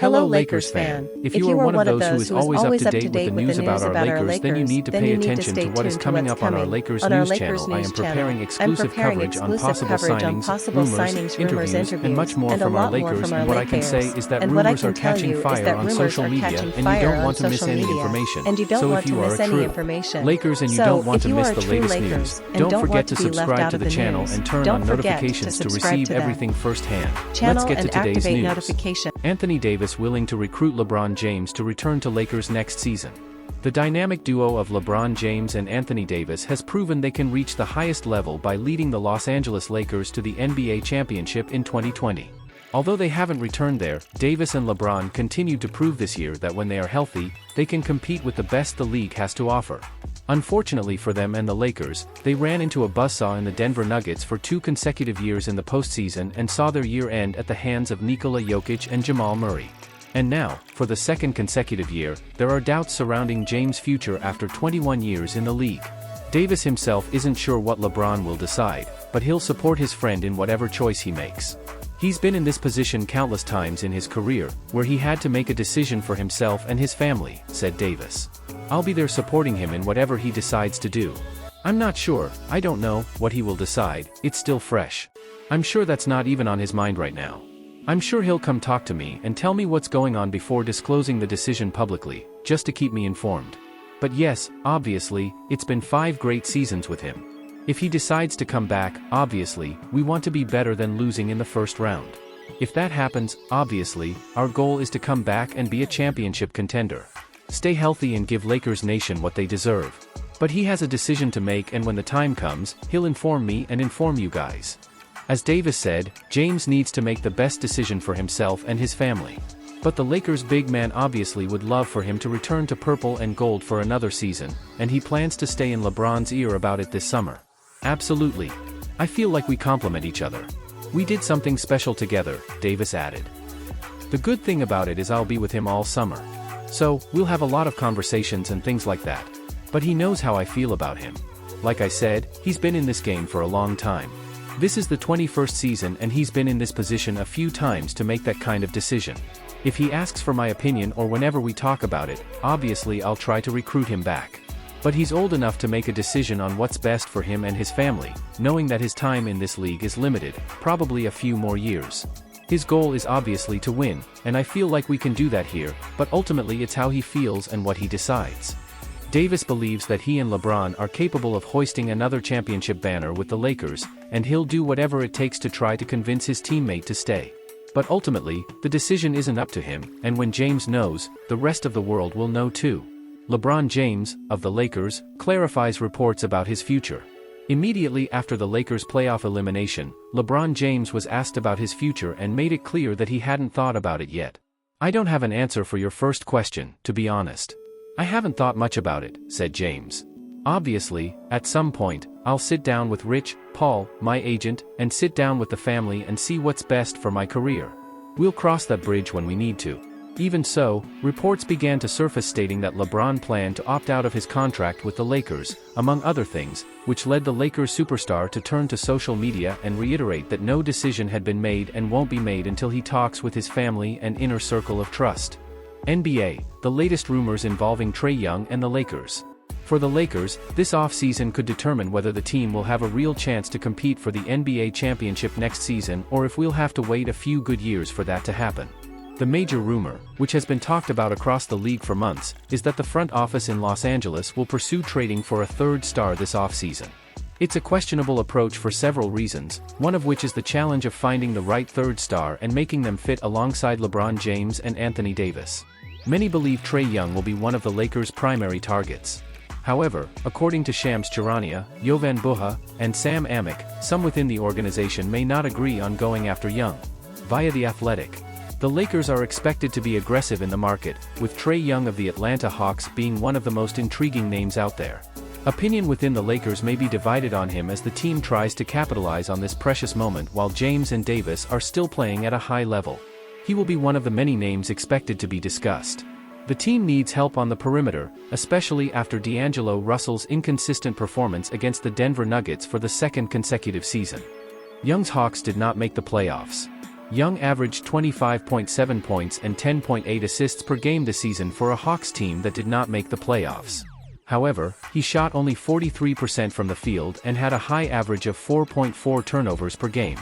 Hello Lakers fan. If you are one of those who is always up to date with the news about our Lakers, then you need to pay attention to what is coming up on our Lakers news channel. I am preparing exclusive coverage on possible signings, rumors, interviews, and much more from our Lakers, and what I can say is that rumors are catching fire on social media, and you don't want to miss any information. So if you are a true Lakers and you don't want to miss the latest news, don't forget to subscribe to the channel and turn on notifications to receive everything firsthand. Let's get to today's news. Anthony Davis willing to recruit LeBron James to return to Lakers next season. The dynamic duo of LeBron James and Anthony Davis has proven they can reach the highest level by leading the Los Angeles Lakers to the NBA championship in 2020. Although they haven't returned there, Davis and LeBron continued to prove this year that when they are healthy, they can compete with the best the league has to offer. Unfortunately for them and the Lakers, they ran into a buzzsaw in the Denver Nuggets for 2 consecutive years in the postseason and saw their year end at the hands of Nikola Jokic and Jamal Murray. And now, for the second consecutive year, there are doubts surrounding James' future after 21 years in the league. Davis himself isn't sure what LeBron will decide, but he'll support his friend in whatever choice he makes. He's been in this position countless times in his career, where he had to make a decision for himself and his family, said Davis. I'll be there supporting him in whatever he decides to do. I'm not sure, I don't know, what he will decide, it's still fresh. I'm sure that's not even on his mind right now. I'm sure he'll come talk to me and tell me what's going on before disclosing the decision publicly, just to keep me informed. But yes, obviously, it's been 5 great seasons with him. If he decides to come back, obviously, we want to be better than losing in the first round. If that happens, obviously, our goal is to come back and be a championship contender. Stay healthy and give Lakers Nation what they deserve. But he has a decision to make, and when the time comes, he'll inform me and inform you guys. As Davis said, James needs to make the best decision for himself and his family. But the Lakers' big man obviously would love for him to return to purple and gold for another season, and he plans to stay in LeBron's ear about it this summer. Absolutely. I feel like we complement each other. We did something special together, Davis added. The good thing about it is I'll be with him all summer. So, we'll have a lot of conversations and things like that. But he knows how I feel about him. Like I said, he's been in this game for a long time. This is the 21st season and he's been in this position a few times to make that kind of decision. If he asks for my opinion or whenever we talk about it, obviously I'll try to recruit him back. But he's old enough to make a decision on what's best for him and his family, knowing that his time in this league is limited, probably a few more years. His goal is obviously to win, and I feel like we can do that here, but ultimately it's how he feels and what he decides. Davis believes that he and LeBron are capable of hoisting another championship banner with the Lakers, and he'll do whatever it takes to try to convince his teammate to stay. But ultimately, the decision isn't up to him, and when James knows, the rest of the world will know too. LeBron James, of the Lakers, clarifies reports about his future. Immediately after the Lakers' playoff elimination, LeBron James was asked about his future and made it clear that he hadn't thought about it yet. I don't have an answer for your first question, to be honest. I haven't thought much about it, said James. Obviously, at some point, I'll sit down with Rich, Paul, my agent, and sit down with the family and see what's best for my career. We'll cross that bridge when we need to. Even so, reports began to surface stating that LeBron planned to opt out of his contract with the Lakers, among other things, which led the Lakers superstar to turn to social media and reiterate that no decision had been made and won't be made until he talks with his family and inner circle of trust. NBA, the latest rumors involving Trae Young and the Lakers. For the Lakers, this offseason could determine whether the team will have a real chance to compete for the NBA championship next season or if we'll have to wait a few good years for that to happen. The major rumor, which has been talked about across the league for months, is that the front office in Los Angeles will pursue trading for a third star this offseason. It's a questionable approach for several reasons, one of which is the challenge of finding the right third star and making them fit alongside LeBron James and Anthony Davis. Many believe Trae Young will be one of the Lakers' primary targets. However, according to Shams Charania, Jovan Buha, and Sam Amick, some within the organization may not agree on going after Young. Via The Athletic. The Lakers are expected to be aggressive in the market, with Trae Young of the Atlanta Hawks being one of the most intriguing names out there. Opinion within the Lakers may be divided on him as the team tries to capitalize on this precious moment while James and Davis are still playing at a high level. He will be one of the many names expected to be discussed. The team needs help on the perimeter, especially after D'Angelo Russell's inconsistent performance against the Denver Nuggets for the second consecutive season. Young's Hawks did not make the playoffs. Young averaged 25.7 points and 10.8 assists per game this season for a Hawks team that did not make the playoffs. However, he shot only 43% from the field and had a high average of 4.4 turnovers per game.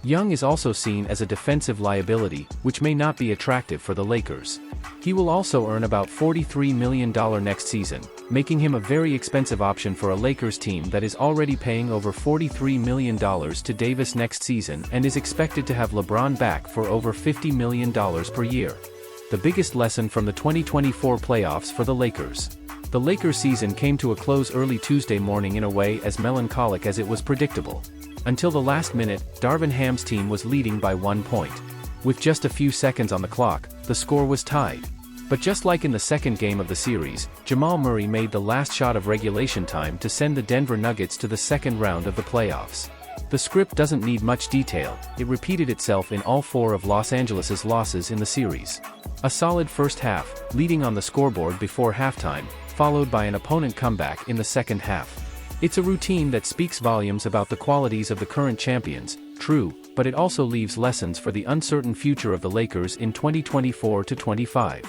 Young is also seen as a defensive liability, which may not be attractive for the Lakers. He will also earn about $43 million next season, making him a very expensive option for a Lakers team that is already paying over $43 million to Davis next season and is expected to have LeBron back for over $50 million per year. The biggest lesson from the 2024 playoffs for the Lakers. The Lakers season came to a close early Tuesday morning in a way as melancholic as it was predictable. Until the last minute, Darvin Ham's team was leading by 1 point. With just a few seconds on the clock, the score was tied. But just like in the second game of the series, Jamal Murray made the last shot of regulation time to send the Denver Nuggets to the second round of the playoffs. The script doesn't need much detail, it repeated itself in all 4 of Los Angeles's losses in the series. A solid first half, leading on the scoreboard before halftime, followed by an opponent comeback in the second half. It's a routine that speaks volumes about the qualities of the current champions, true, but it also leaves lessons for the uncertain future of the Lakers in 2024-25.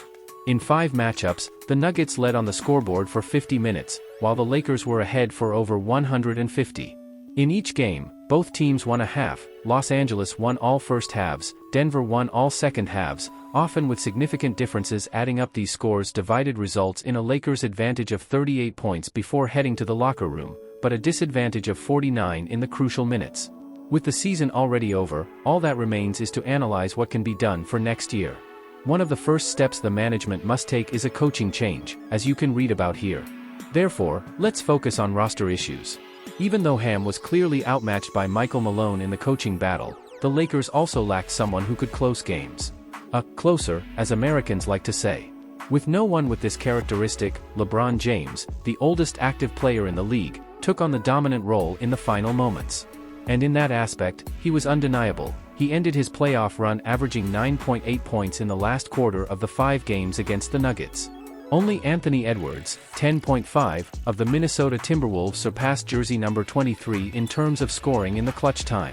In 5 matchups, the Nuggets led on the scoreboard for 50 minutes, while the Lakers were ahead for over 150. In each game, both teams won a half. Los Angeles won all first halves, Denver won all second halves, often with significant differences adding up. These scores divided results in a Lakers advantage of 38 points before heading to the locker room, but a disadvantage of 49 in the crucial minutes. With the season already over, all that remains is to analyze what can be done for next year. One of the first steps the management must take is a coaching change, as you can read about here. Therefore, let's focus on roster issues. Even though Ham was clearly outmatched by Michael Malone in the coaching battle, the Lakers also lacked someone who could close games. A closer, as Americans like to say. With no one with this characteristic, LeBron James, the oldest active player in the league, took on the dominant role in the final moments. And in that aspect, he was undeniable. He ended his playoff run averaging 9.8 points in the last quarter of the 5 games against the Nuggets. Only Anthony Edwards, 10.5, of the Minnesota Timberwolves surpassed jersey number 23 in terms of scoring in the clutch time.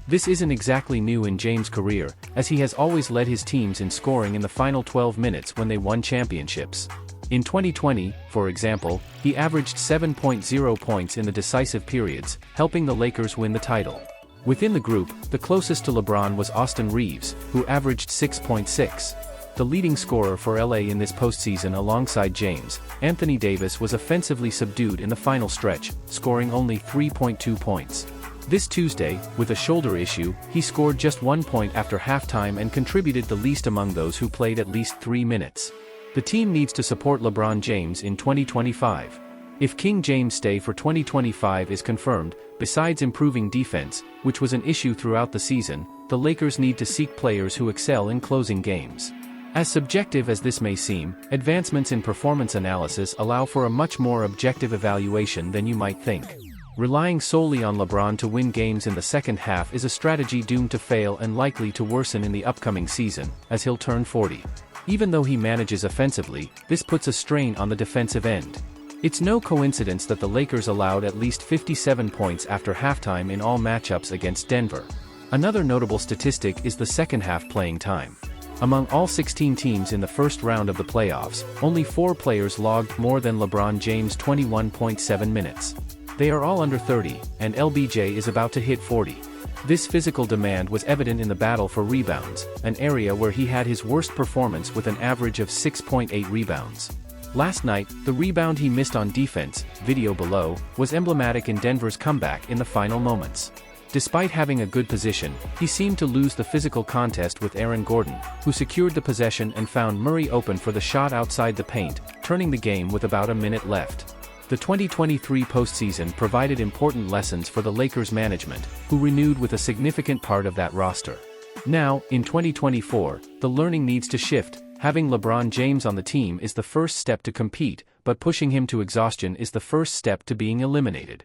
This isn't exactly new in James' career, as he has always led his teams in scoring in the final 12 minutes when they won championships. In 2020, for example, he averaged 7.0 points in the decisive periods, helping the Lakers win the title. Within the group, the closest to LeBron was Austin Reeves, who averaged 6.6. The leading scorer for LA in this postseason alongside James, Anthony Davis was offensively subdued in the final stretch, scoring only 3.2 points. This Tuesday, with a shoulder issue, he scored just 1 point after halftime and contributed the least among those who played at least 3 minutes. The team needs to support LeBron James in 2025. If King James' stay for 2025 is confirmed, besides improving defense, which was an issue throughout the season, the Lakers need to seek players who excel in closing games. As subjective as this may seem, advancements in performance analysis allow for a much more objective evaluation than you might think. Relying solely on LeBron to win games in the second half is a strategy doomed to fail and likely to worsen in the upcoming season, as he'll turn 40. Even though he manages offensively, this puts a strain on the defensive end. It's no coincidence that the Lakers allowed at least 57 points after halftime in all matchups against Denver. Another notable statistic is the second half playing time. Among all 16 teams in the first round of the playoffs, only 4 players logged more than LeBron James' 21.7 minutes. They are all under 30, and LBJ is about to hit 40. This physical demand was evident in the battle for rebounds, an area where he had his worst performance with an average of 6.8 rebounds. Last night, the rebound he missed on defense, video below, was emblematic in Denver's comeback in the final moments. Despite having a good position, he seemed to lose the physical contest with Aaron Gordon, who secured the possession and found Murray open for the shot outside the paint, turning the game with about a minute left. The 2023 postseason provided important lessons for the Lakers management, who renewed with a significant part of that roster. Now, in 2024, the learning needs to shift. Having LeBron James on the team is the first step to compete, but pushing him to exhaustion is the first step to being eliminated.